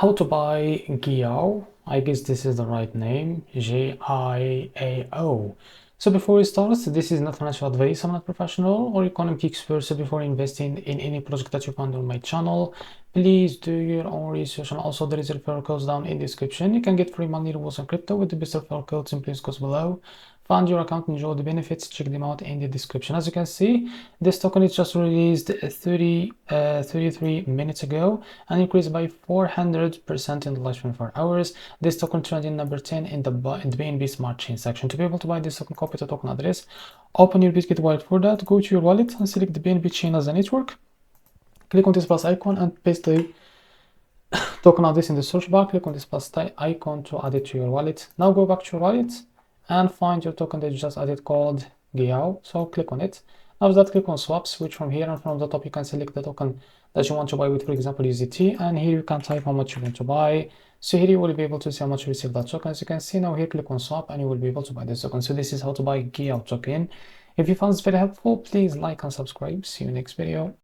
How to buy Giao. I guess this is the right name, Giao. So before we start, this is not financial advice. I'm not professional or economic expert. So before investing in any project that you find on my channel, please do your own research. And also there is referral codes down in the description. You can get free money rewards on crypto with the best referral codes and please goes below. Find your account, enjoy the benefits, check them out in the description. As you can see, this token is just released 33 minutes ago and increased by 400% in the last 24 hours. This token trending number 10 in the BNB Smart Chain section. To be able to buy this token, copy the token address, open your Bitget wallet. For that, go to your wallet and select the BNB chain as a network. Click on this plus icon and paste the token address in the search bar. Click on this plus icon to add it to your wallet. Now go back to your wallet and find your token that you just added called Giao. So click on it. After that, click on swap, switch from here, and from the top you can select the token that you want to buy with, for example, USDT, and here you can type how much you want to buy. So here you will be able to see how much you receive that token. As you can see now here, click on swap and you will be able to buy this token. So this is how to buy Giao token. If you found this very helpful, please like and subscribe. See you next video.